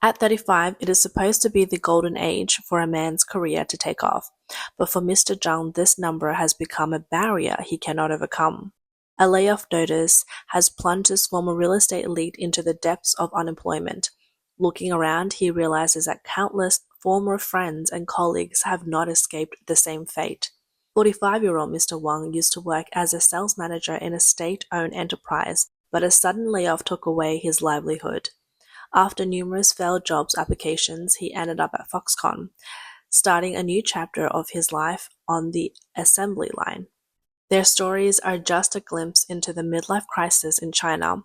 At 35, it is supposed to be the golden age for a man's career to take off, but for Mr. Zhang, this number has become a barrier he cannot overcome. A layoff notice has plunged his former real estate elite into the depths of unemployment. Looking around, he realizes that countless former friends and colleagues have not escaped the same fate. 45-year-old Mr. Wang used to work as a sales manager in a state-owned enterprise, but a sudden layoff took away his livelihood. After numerous failed jobs applications, he ended up at Foxconn, starting a new chapter of his life on the assembly line. Their stories are just a glimpse into the midlife crisis in China.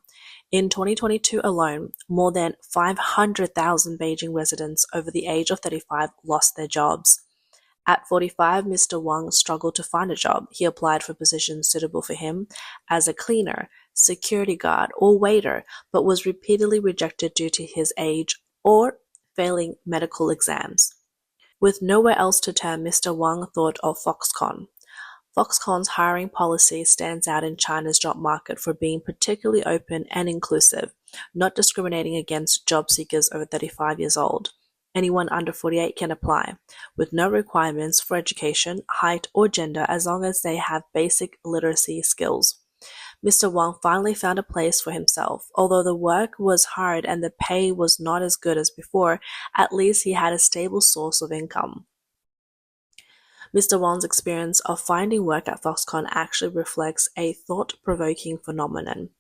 In 2022 alone, more than 500,000 Beijing residents over the age of 35 lost their jobs. At 45, Mr. Wang struggled to find a job. He applied for positions suitable for him as a cleaner, security guard, or waiter, but was repeatedly rejected due to his age or failing medical exams. With nowhere else to turn, Mr. Wang thought of Foxconn. Foxconn's hiring policy stands out in China's job market for being particularly open and inclusive, not discriminating against job seekers over 35 years old. Anyone under 48 can apply, with no requirements for education, height, or gender as long as they have basic literacy skills. Mr. Wang finally found a place for himself. Although the work was hard and the pay was not as good as before, at least he had a stable source of income. Mr. Wang's experience of finding work at Foxconn actually reflects a thought-provoking phenomenon.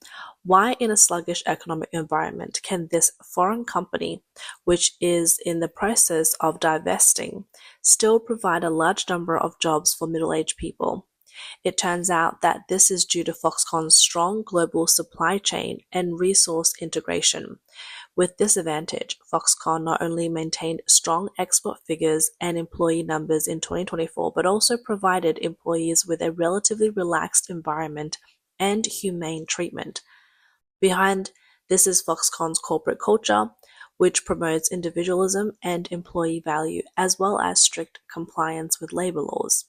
Why in a sluggish economic environment can this foreign company, which is in the process of divesting, still provide a large number of jobs for middle-aged people? It turns out that this is due to Foxconn's strong global supply chain and resource integration. With this advantage, Foxconn not only maintained strong export figures and employee numbers in 2024, but also provided employees with a relatively relaxed environment and humane treatment. Behind this is Foxconn's corporate culture, which promotes individualism and employee value, as well as strict compliance with labor laws.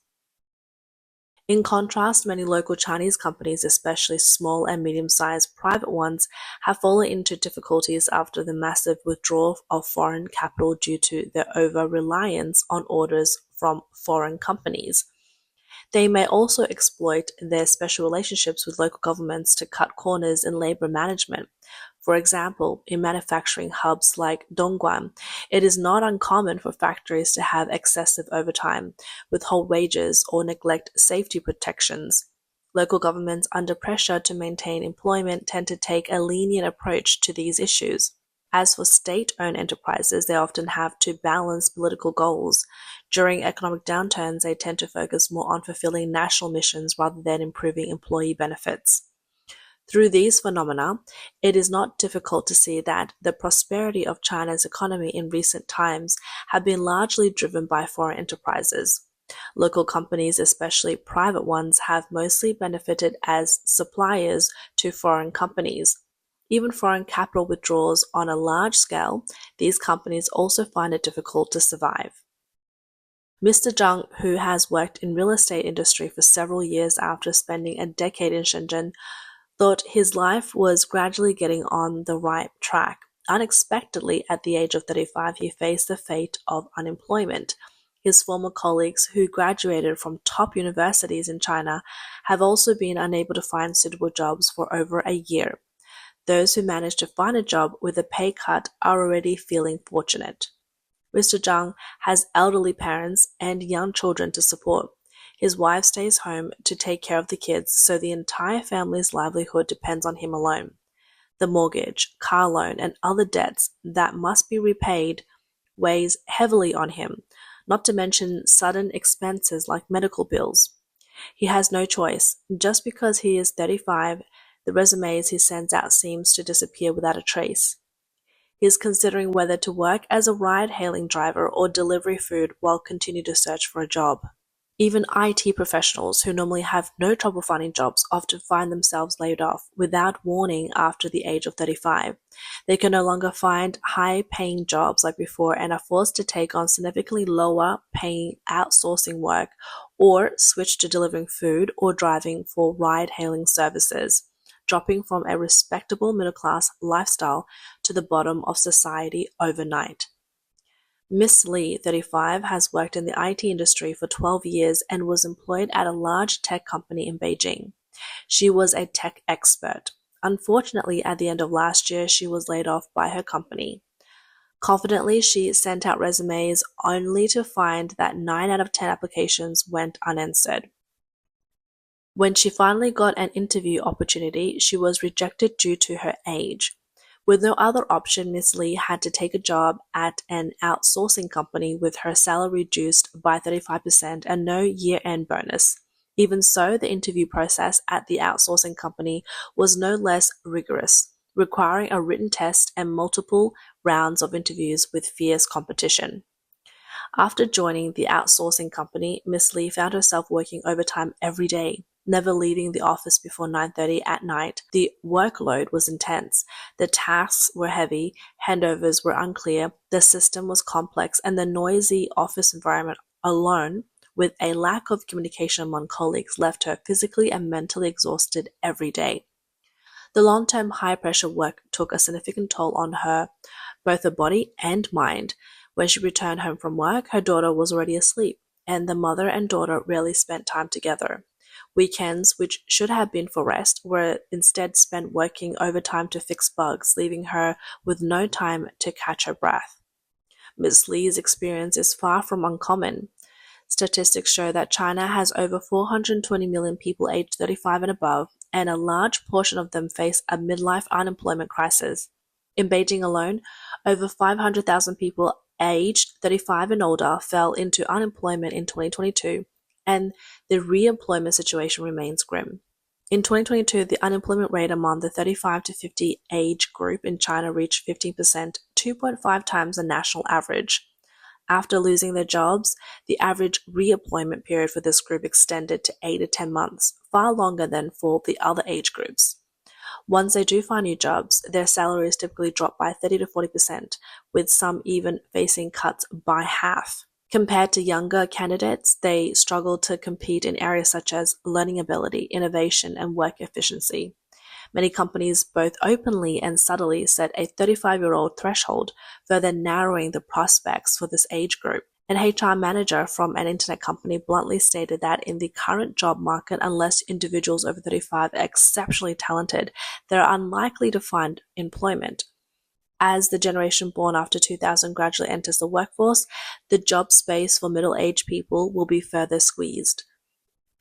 In contrast, many local Chinese companies, especially small and medium-sized private ones, have fallen into difficulties after the massive withdrawal of foreign capital due to their over-reliance on orders from foreign companies. They may also exploit their special relationships with local governments to cut corners in labor management. For example, in manufacturing hubs like Dongguan, it is not uncommon for factories to have excessive overtime, withhold wages, or neglect safety protections. Local governments under pressure to maintain employment tend to take a lenient approach to these issues. As for state-owned enterprises, they often have to balance political goals. During economic downturns, they tend to focus more on fulfilling national missions rather than improving employee benefits. Through these phenomena, it is not difficult to see that the prosperity of China's economy in recent times have been largely driven by foreign enterprises. Local companies, especially private ones, have mostly benefited as suppliers to foreign companies. Even foreign capital withdrawals on a large scale, these companies also find it difficult to survive. Mr. Zhang, who has worked in real estate industry for several years after spending a decade in Shenzhen, thought his life was gradually getting on the right track. Unexpectedly, at the age of 35, he faced the fate of unemployment. His former colleagues who graduated from top universities in China have also been unable to find suitable jobs for over a year. Those who managed to find a job with a pay cut are already feeling fortunate. Mr. Zhang has elderly parents and young children to support. His wife stays home to take care of the kids, so the entire family's livelihood depends on him alone. The mortgage, car loan, and other debts that must be repaid weighs heavily on him, not to mention sudden expenses like medical bills. He has no choice. Just because he is 35, the resumes he sends out seems to disappear without a trace. He is considering whether to work as a ride-hailing driver or delivery food while continuing to search for a job. Even IT professionals who normally have no trouble finding jobs often find themselves laid off without warning after the age of 35. They can no longer find high-paying jobs like before and are forced to take on significantly lower-paying outsourcing work or switch to delivering food or driving for ride-hailing services. dropping from a respectable middle-class lifestyle to the bottom of society overnight. Miss Lee, 35, has worked in the IT industry for 12 years and was employed at a large tech company in Beijing. She was a tech expert. Unfortunately, at the end of last year, she was laid off by her company. Confidently, she sent out resumes only to find that 9 out of 10 applications went unanswered. When she finally got an interview opportunity, she was rejected due to her age. With no other option, Miss Lee had to take a job at an outsourcing company with her salary reduced by 35% and no year-end bonus. Even so, the interview process at the outsourcing company was no less rigorous, requiring a written test and multiple rounds of interviews with fierce competition. After joining the outsourcing company, Miss Lee found herself working overtime every day, never leaving the office before 9:30 at night. The workload was intense, the tasks were heavy, handovers were unclear, the system was complex, and the noisy office environment alone, with a lack of communication among colleagues, left her physically and mentally exhausted every day. The long-term high-pressure work took a significant toll on her, both her body and mind. When she returned home from work, her daughter was already asleep, and the mother and daughter rarely spent time together. Weekends, which should have been for rest, were instead spent working overtime to fix bugs, leaving her with no time to catch her breath. Ms. Lee's experience is far from uncommon. Statistics show that China has over 420 million people aged 35 and above, and a large portion of them face a midlife unemployment crisis. In Beijing alone, over 500,000 people aged 35 and older fell into unemployment in 2022, and the reemployment situation remains grim. In 2022, the unemployment rate among the 35 to 50 age group in China reached 15%, 2.5 times the national average. After losing their jobs, the average reemployment period for this group extended to 8 to 10 months, far longer than for the other age groups. Once they do find new jobs, their salaries typically drop by 30 to 40%, with some even facing cuts by half. Compared to younger candidates, they struggle to compete in areas such as learning ability, innovation, and work efficiency. Many companies both openly and subtly set a 35-year-old threshold, further narrowing the prospects for this age group. An HR manager from an internet company bluntly stated that in the current job market, unless individuals over 35 are exceptionally talented, they are unlikely to find employment. As the generation born after 2000 gradually enters the workforce, the job space for middle-aged people will be further squeezed.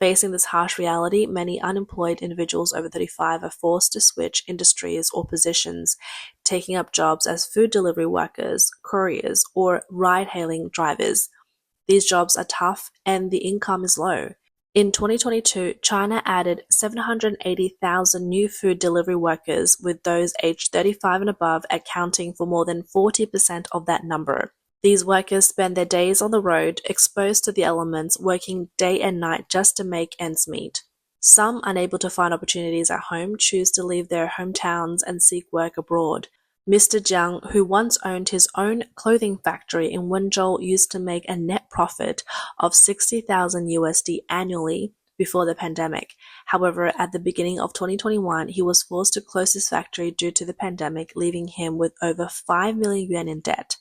Facing this harsh reality, many unemployed individuals over 35 are forced to switch industries or positions, taking up jobs as food delivery workers, couriers, or ride-hailing drivers. These jobs are tough and the income is low. In 2022, China added 780,000 new food delivery workers, with those aged 35 and above accounting for more than 40% of that number. These workers spend their days on the road, exposed to the elements, working day and night just to make ends meet. Some, unable to find opportunities at home, choose to leave their hometowns and seek work abroad. Mr. Jiang, who once owned his own clothing factory in Wenzhou, used to make a net profit of 60,000 USD annually before the pandemic. However, at the beginning of 2021, he was forced to close his factory due to the pandemic, leaving him with over 5 million yuan in debt.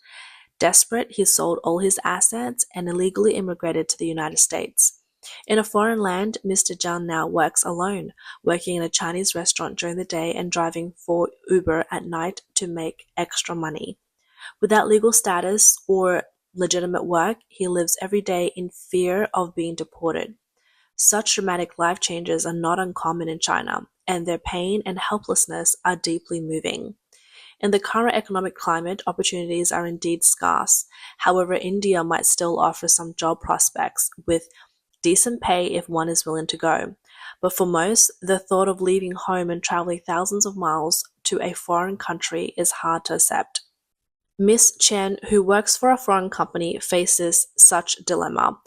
Desperate, he sold all his assets and illegally immigrated to the United States. In a foreign land, Mr. Jiang now works alone, working in a Chinese restaurant during the day and driving for Uber at night to make extra money. Without legal status or legitimate work, he lives every day in fear of being deported. Such dramatic life changes are not uncommon in China, and their pain and helplessness are deeply moving. In the current economic climate, opportunities are indeed scarce. However, India might still offer some job prospects with decent pay if one is willing to go. But for most, the thought of leaving home and traveling thousands of miles to a foreign country is hard to accept. Miss Chen, who works for a foreign company, faces such dilemma.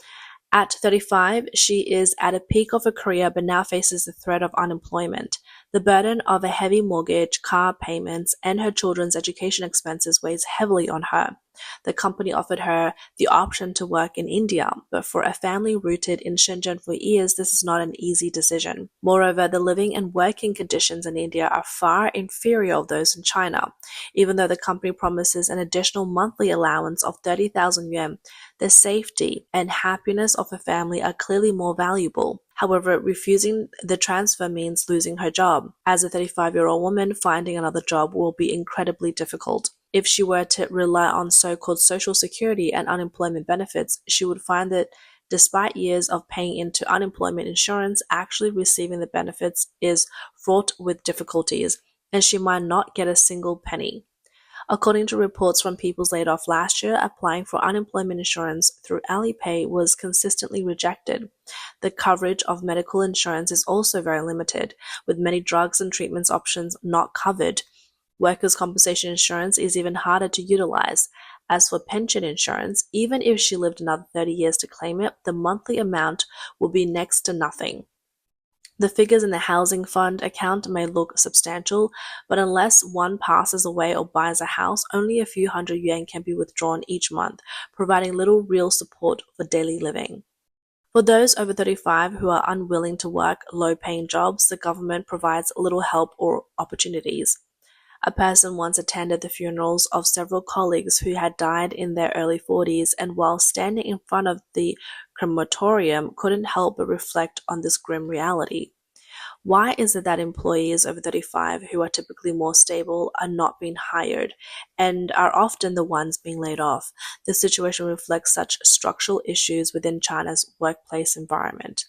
At 35, she is at a peak of her career but now faces the threat of unemployment. The burden of a heavy mortgage, car payments, and her children's education expenses weighs heavily on her. The company offered her the option to work in India, but for a family rooted in Shenzhen for years, this is not an easy decision. Moreover, the living and working conditions in India are far inferior to those in China. Even though the company promises an additional monthly allowance of 30,000 yuan, the safety and happiness of her family are clearly more valuable. However, refusing the transfer means losing her job. As a 35-year-old woman, finding another job will be incredibly difficult. If she were to rely on so-called social security and unemployment benefits, she would find that despite years of paying into unemployment insurance, actually receiving the benefits is fraught with difficulties, and she might not get a single penny. According to reports from people laid off last year, applying for unemployment insurance through Alipay was consistently rejected. The coverage of medical insurance is also very limited, with many drugs and treatments options not covered. Workers' compensation insurance is even harder to utilize. As for pension insurance, even if she lived another 30 years to claim it, the monthly amount will be next to nothing. The figures in the housing fund account may look substantial, but unless one passes away or buys a house, only a few hundred yuan can be withdrawn each month, providing little real support for daily living. For those over 35 who are unwilling to work low-paying jobs, the government provides little help or opportunities. A person once attended the funerals of several colleagues who had died in their early 40s, and while standing in front of the crematorium couldn't help but reflect on this grim reality. Why is it that employees over 35 who are typically more stable are not being hired and are often the ones being laid off? This situation reflects such structural issues within China's workplace environment.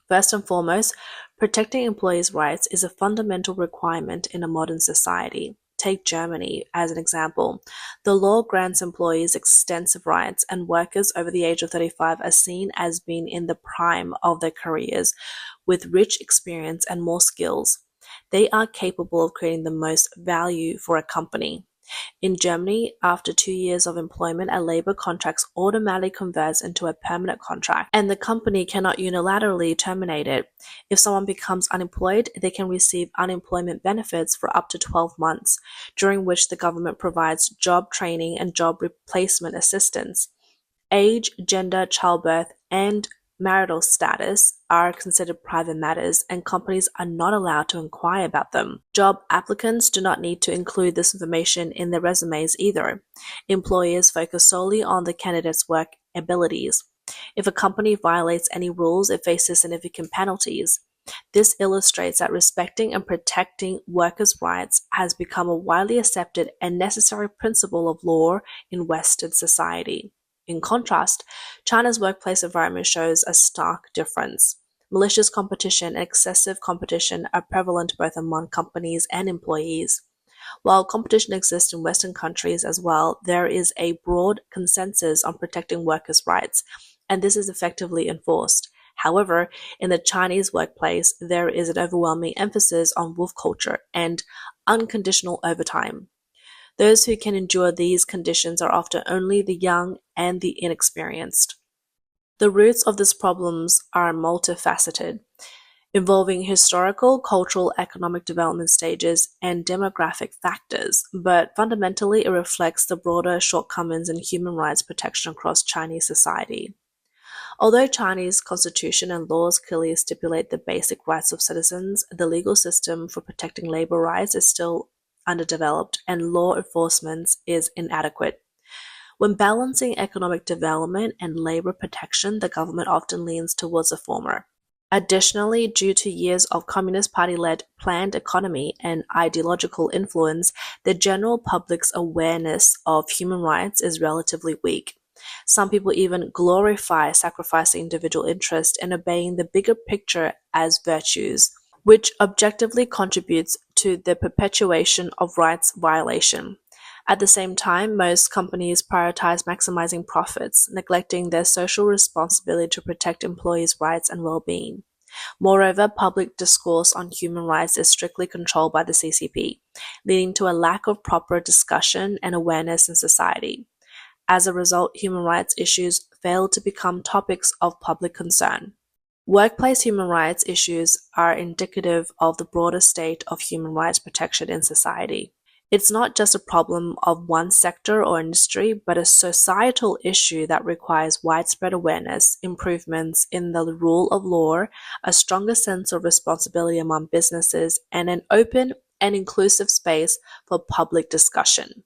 First and foremost, protecting employees' rights is a fundamental requirement in a modern society. Take Germany as an example. The law grants employees extensive rights, and workers over the age of 35 are seen as being in the prime of their careers, with rich experience and more skills. They are capable of creating the most value for a company. In Germany, after 2 years of employment, a labor contract automatically converts into a permanent contract, and the company cannot unilaterally terminate it. If someone becomes unemployed, they can receive unemployment benefits for up to 12 months, during which the government provides job training and job replacement assistance. Age, gender, childbirth, and marital status are considered private matters, and companies are not allowed to inquire about them. Job applicants do not need to include this information in their resumes either. Employers focus solely on the candidate's work abilities. If a company violates any rules, it faces significant penalties. This illustrates that respecting and protecting workers' rights has become a widely accepted and necessary principle of law in Western society. In contrast, China's workplace environment shows a stark difference. Malicious competition and excessive competition are prevalent both among companies and employees. While competition exists in Western countries as well, there is a broad consensus on protecting workers' rights, and this is effectively enforced. However, in the Chinese workplace, there is an overwhelming emphasis on wolf culture and unconditional overtime. Those who can endure these conditions are often only the young and the inexperienced. The roots of these problems are multifaceted, involving historical, cultural, economic development stages, and demographic factors, but fundamentally it reflects the broader shortcomings in human rights protection across Chinese society. Although Chinese constitution and laws clearly stipulate the basic rights of citizens, the legal system for protecting labor rights is still underdeveloped, and law enforcement is inadequate. When balancing economic development and labor protection, the government often leans towards the former. Additionally, due to years of Communist Party-led planned economy and ideological influence, the general public's awareness of human rights is relatively weak. Some people even glorify sacrificing individual interest and obeying the bigger picture as virtues, which objectively contributes to the perpetuation of rights violation. At the same time, most companies prioritize maximizing profits, neglecting their social responsibility to protect employees' rights and well-being. Moreover, public discourse on human rights is strictly controlled by the CCP, leading to a lack of proper discussion and awareness in society. As a result, human rights issues fail to become topics of public concern. Workplace human rights issues are indicative of the broader state of human rights protection in society. It's not just a problem of one sector or industry, but a societal issue that requires widespread awareness, improvements in the rule of law, a stronger sense of responsibility among businesses, and an open and inclusive space for public discussion.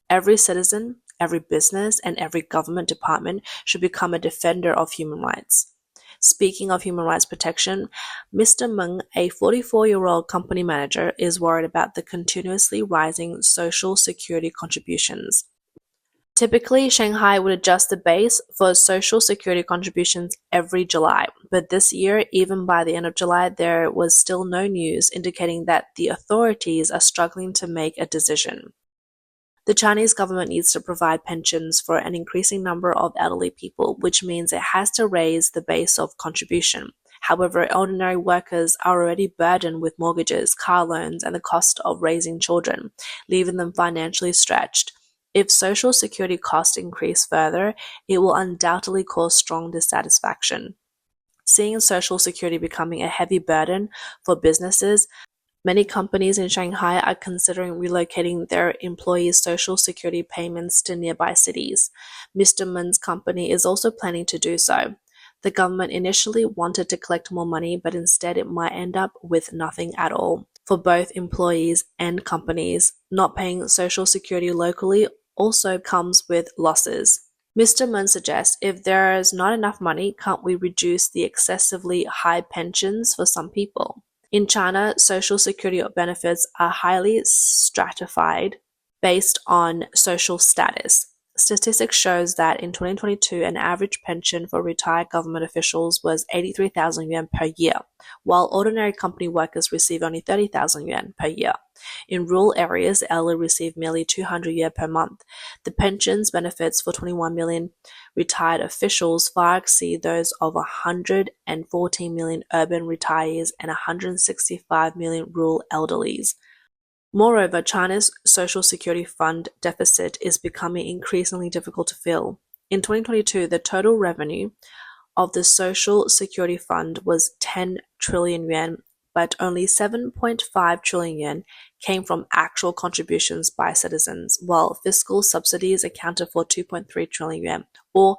Every citizen, every business, and every government department should become a defender of human rights. Speaking of human rights protection, Mr. Meng, a 44-year-old company manager, is worried about the continuously rising social security contributions. Typically, Shanghai would adjust the base for social security contributions every July, but this year, even by the end of July, there was still no news indicating that the authorities are struggling to make a decision. The Chinese government needs to provide pensions for an increasing number of elderly people, which means it has to raise the base of contribution. However, ordinary workers are already burdened with mortgages, car loans, and the cost of raising children, leaving them financially stretched. If Social Security costs increase further, it will undoubtedly cause strong dissatisfaction. Seeing Social Security becoming a heavy burden for businesses, many companies in Shanghai are considering relocating their employees' Social Security payments to nearby cities. Mr. Mun's company is also planning to do so. The government initially wanted to collect more money, but instead it might end up with nothing at all. For both employees and companies, not paying Social Security locally also comes with losses. Mr. Mun suggests if there is not enough money, can't we reduce the excessively high pensions for some people? In China, Social Security benefits are highly stratified based on social status. Statistics shows that in 2022, an average pension for retired government officials was 83,000 yuan per year, while ordinary company workers receive only 30,000 yuan per year. In rural areas, the elderly receive merely 200 yuan per month. The pensions benefits for 21 million retired officials far exceed those of 114 million urban retirees and 165 million rural elderlies. Moreover, China's Social Security fund deficit is becoming increasingly difficult to fill. In 2022, the total revenue of the Social Security fund was 10 trillion yuan, but only 7.5 trillion yuan came from actual contributions by citizens, while fiscal subsidies accounted for 2.3 trillion yuan, or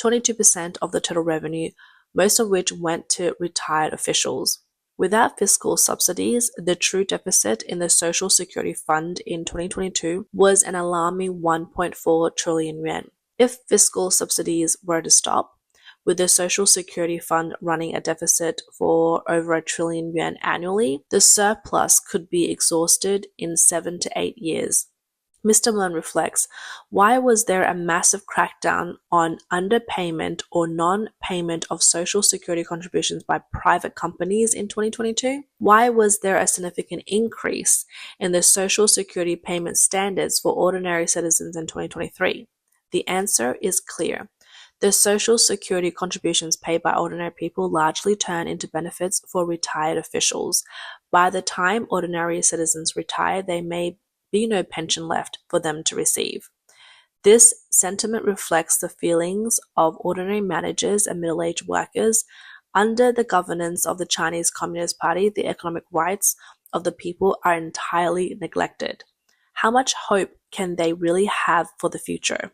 22% of the total revenue, most of which went to retired officials. Without fiscal subsidies, the true deficit in the Social Security Fund in 2022 was an alarming 1.4 trillion yuan. If fiscal subsidies were to stop, with the Social Security Fund running a deficit for over 1 trillion yuan annually, the surplus could be exhausted in 7 to 8 years. Mr. Mun reflects, why was there a massive crackdown on underpayment or non-payment of Social Security contributions by private companies in 2022? Why was there a significant increase in the Social Security payment standards for ordinary citizens in 2023? The answer is clear. The Social Security contributions paid by ordinary people largely turn into benefits for retired officials. By the time ordinary citizens retire, there may be no pension left for them to receive. This sentiment reflects the feelings of ordinary managers and middle-aged workers. Under the governance of the Chinese Communist Party, the economic rights of the people are entirely neglected. How much hope can they really have for the future?